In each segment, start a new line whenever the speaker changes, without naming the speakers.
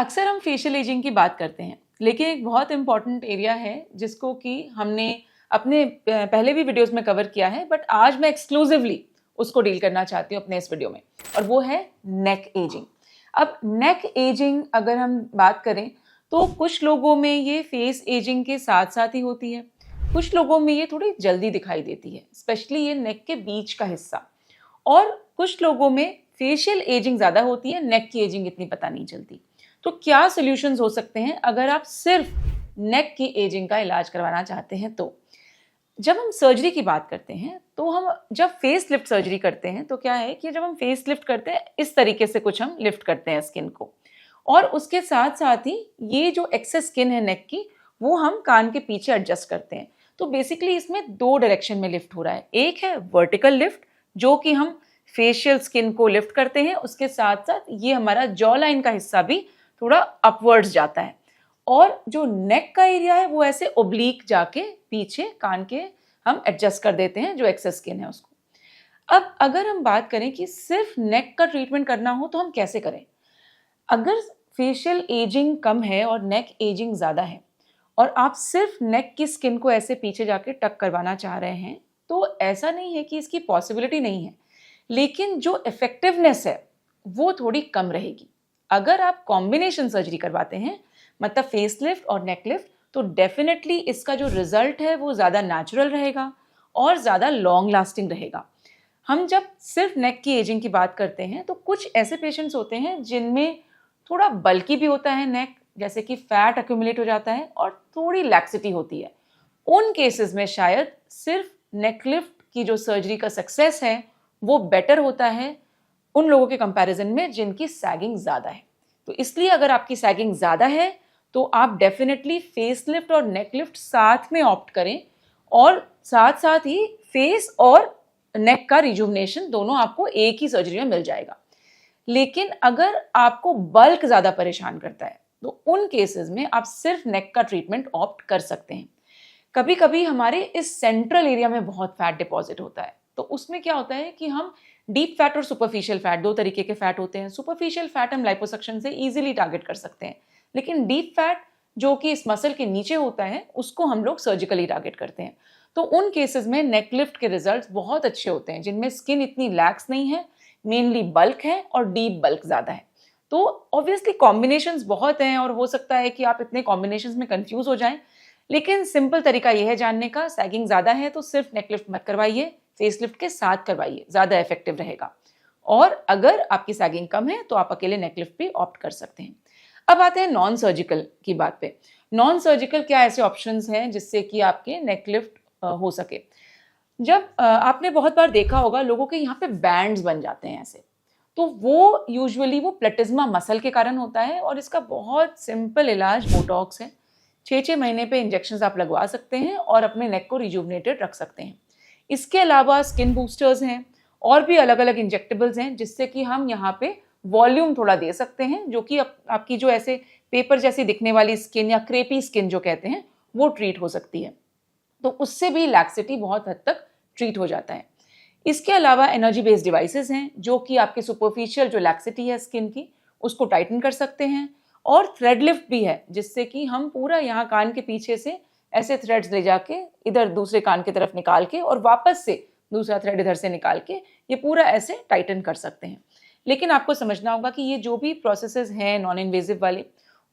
अक्सर हम facial ageing की बात करते हैं, लेकिन एक बहुत इम्पॉर्टेंट एरिया है जिसको कि हमने अपने पहले भी वीडियोस में कवर किया है, बट आज मैं एक्सक्लूसिवली उसको डील करना चाहती हूँ अपने इस वीडियो में, और वो है नेक एजिंग। अब नेक एजिंग अगर हम बात करें तो कुछ लोगों में ये फेस एजिंग के साथ साथ ही होती है, कुछ लोगों में ये थोड़ी जल्दी दिखाई देती है, स्पेशली ये नेक के बीच का हिस्सा। और कुछ लोगों में फेशियल एजिंग ज़्यादा होती है, नेक की एजिंग इतनी पता नहीं चलती। तो क्या सॉल्यूशंस हो सकते हैं अगर आप सिर्फ नेक की एजिंग का इलाज करवाना चाहते हैं? तो जब हम सर्जरी की बात करते हैं तो हम जब फेस लिफ्ट सर्जरी करते हैं तो क्या है कि जब हम फेस लिफ्ट करते हैं इस तरीके से कुछ हम लिफ्ट करते हैं स्किन को, और उसके साथ साथ ही ये जो एक्सेस स्किन है नेक की वो हम कान के पीछे एडजस्ट करते हैं। तो बेसिकली इसमें दो डायरेक्शन में लिफ्ट हो रहा है। एक है वर्टिकल लिफ्ट जो कि हम फेशियल स्किन को लिफ्ट करते हैं, उसके साथ साथ ये हमारा जॉ लाइन का हिस्सा भी थोड़ा अपवर्ड्स जाता है, और जो नेक का एरिया है वो ऐसे ओब्लीक जाके पीछे कान के हम एडजस्ट कर देते हैं जो एक्सेस स्किन है उसको। अब अगर हम बात करें कि सिर्फ नेक का ट्रीटमेंट करना हो तो हम कैसे करें? अगर फेशियल एजिंग कम है और नेक एजिंग ज़्यादा है और आप सिर्फ नेक की स्किन को ऐसे पीछे जाके टक करवाना चाह रहे हैं, तो ऐसा नहीं है कि इसकी पॉसिबिलिटी नहीं है, लेकिन जो इफेक्टिवनेस है वो थोड़ी कम रहेगी। अगर आप कॉम्बिनेशन सर्जरी करवाते हैं, मतलब फेस लिफ्ट और नेक लिफ्ट, तो डेफिनेटली इसका जो रिजल्ट है वो ज़्यादा नेचुरल रहेगा और ज़्यादा लॉन्ग लास्टिंग रहेगा। हम जब सिर्फ नेक की एजिंग की बात करते हैं तो कुछ ऐसे पेशेंट्स होते हैं जिनमें थोड़ा बल्की भी होता है नेक, जैसे कि फैट अक्यूमुलेट हो जाता है और थोड़ी लैक्सिटी होती है। उन केसेस में शायद सिर्फ नेक लिफ्ट की जो सर्जरी का सक्सेस है वो बेटर होता है उन लोगों के कंपैरिजन में जिनकी सैगिंग ज़्यादा है। तो इसलिए अगर आपकी सैगिंग ज़्यादा है तो आप डेफिनेटली फेस लिफ्ट और नेक लिफ्ट साथ में ऑप्ट करें, और साथ साथ ही फेस और नेक का रिजुवनेशन दोनों आपको एक ही सर्जरी में मिल जाएगा। लेकिन अगर आपको बल्क ज़्यादा परेशान करता है तो उन केसेस में आप सिर्फ नेक का ट्रीटमेंट ऑप्ट कर सकते हैं। कभी कभी हमारे इस सेंट्रल एरिया में बहुत फैट डिपॉजिट होता है, तो उसमें क्या होता है कि हम डीप फैट और सुपरफिशियल फैट, दो तरीके के फैट होते हैं। सुपरफिशियल फैट हम लाइपोसक्शन से इजीली टारगेट कर सकते हैं, लेकिन डीप फैट जो कि इस मसल के नीचे होता है उसको हम लोग सर्जिकली टारगेट करते हैं। तो उन केसेस में नेक लिफ्ट के रिजल्ट्स बहुत अच्छे होते हैं जिनमें स्किन इतनी लैक्स नहीं है, मेनली बल्क है और डीप बल्क ज़्यादा है। तो ऑब्वियसली कॉम्बिनेशंस बहुत हैं और हो सकता है कि आप इतने कॉम्बिनेशंस में कंफ्यूज हो जाएं, लेकिन सिंपल तरीका यह है जानने का, सैगिंग ज़्यादा है तो सिर्फ नेक लिफ्ट मत करवाइए, फेस लिफ्ट के साथ करवाइए, ज़्यादा इफेक्टिव रहेगा। और अगर आपकी सैगिंग कम है तो आप अकेले नेक लिफ्ट भी ऑप्ट कर सकते हैं। अब आते हैं नॉन सर्जिकल की बात पे। नॉन सर्जिकल क्या ऐसे ऑप्शंस हैं जिससे कि आपके नेक लिफ्ट हो सके? जब आपने बहुत बार देखा होगा लोगों के यहाँ पे बैंड्स बन जाते हैं ऐसे, तो वो यूजुअली वो प्लेटिज्मा मसल के कारण होता है, और इसका बहुत सिंपल इलाज बोटॉक्स है। 6-6 महीने पे इंजेक्शंस आप लगवा सकते हैं और अपने नेक को रिजुवनेटेड रख सकते हैं। इसके अलावा स्किन बूस्टर्स हैं और भी अलग अलग इंजेक्टेबल्स हैं जिससे कि हम यहाँ पे वॉल्यूम थोड़ा दे सकते हैं, जो कि आपकी जो ऐसे पेपर जैसी दिखने वाली स्किन या क्रेपी स्किन जो कहते हैं वो ट्रीट हो सकती है। तो उससे भी लैक्सिटी बहुत हद तक ट्रीट हो जाता है। इसके अलावा एनर्जी बेस्ड डिवाइसेस हैं जो कि आपके सुपरफिशियल जो लैक्सिटी है स्किन की उसको टाइटन कर सकते हैं, और थ्रेड लिफ्ट भी है जिससे कि हम पूरा यहाँ कान के पीछे से ऐसे थ्रेड्स ले जाके इधर दूसरे कान की तरफ निकाल के और वापस से दूसरा थ्रेड इधर से निकाल के ये पूरा ऐसे टाइटन कर सकते हैं। लेकिन आपको समझना होगा कि ये जो भी प्रोसेसेस हैं नॉन इन्वेजिव वाले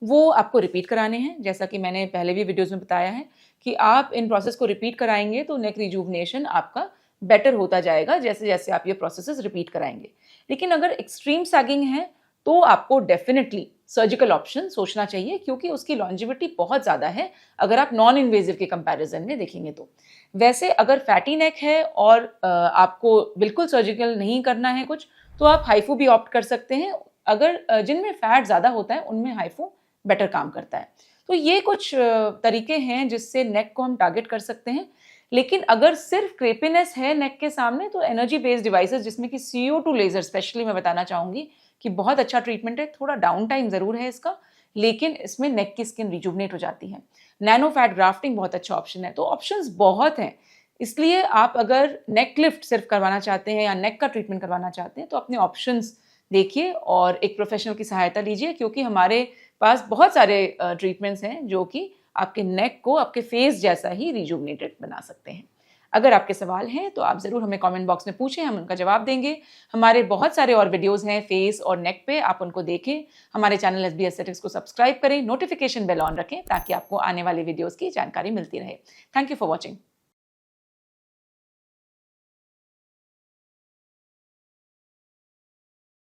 वो आपको रिपीट कराने हैं। जैसा कि मैंने पहले भी वीडियोज़ में बताया है कि आप इन प्रोसेस को रिपीट कराएंगे तो नेक रिजुवनेशन आपका बेटर होता जाएगा जैसे जैसे आप ये प्रोसेसेस रिपीट कराएंगे। लेकिन अगर एक्सट्रीम सैगिंग है तो आपको डेफिनेटली सर्जिकल ऑप्शन सोचना चाहिए, क्योंकि उसकी लॉन्जिविटी बहुत ज़्यादा है अगर आप नॉन इन्वेजिव के कंपैरिजन में देखेंगे तो। वैसे अगर फैटी नेक है और आपको बिल्कुल सर्जिकल नहीं करना है कुछ, तो आप हाइफू भी ऑप्ट कर सकते हैं। अगर जिनमें फैट ज़्यादा होता है उनमें हाइफू बेटर काम करता है। तो ये कुछ तरीके हैं जिससे नेक को हम टारगेट कर सकते हैं। लेकिन अगर सिर्फ क्रेपीनेस है नेक के सामने तो एनर्जी बेस्ड डिवाइसेस जिसमें कि CO2 लेजर स्पेशली मैं बताना चाहूँगी कि बहुत अच्छा ट्रीटमेंट है। थोड़ा डाउन टाइम ज़रूर है इसका, लेकिन इसमें नेक की स्किन रिजुवनेट हो जाती है। नैनो फैट ग्राफ्टिंग बहुत अच्छा ऑप्शन है। तो ऑप्शंस बहुत हैं, इसलिए आप अगर नेक लिफ्ट सिर्फ करवाना चाहते हैं या नेक का ट्रीटमेंट करवाना चाहते हैं तो अपने ऑप्शंस देखिए और एक प्रोफेशनल की सहायता लीजिए, क्योंकि हमारे पास बहुत सारे ट्रीटमेंट्स हैं जो कि आपके नेक को आपके फेस जैसा ही रिजुवनेटेड बना सकते हैं। अगर आपके सवाल हैं तो आप ज़रूर हमें कमेंट बॉक्स में पूछें, हम उनका जवाब देंगे। हमारे बहुत सारे और वीडियोस हैं फेस और नेक पे, आप उनको देखें। हमारे चैनल एसबी एस्थेटिक्स को सब्सक्राइब करें, नोटिफिकेशन बेल ऑन रखें ताकि आपको आने वाले वीडियोस की जानकारी मिलती रहे। Thank you for watching.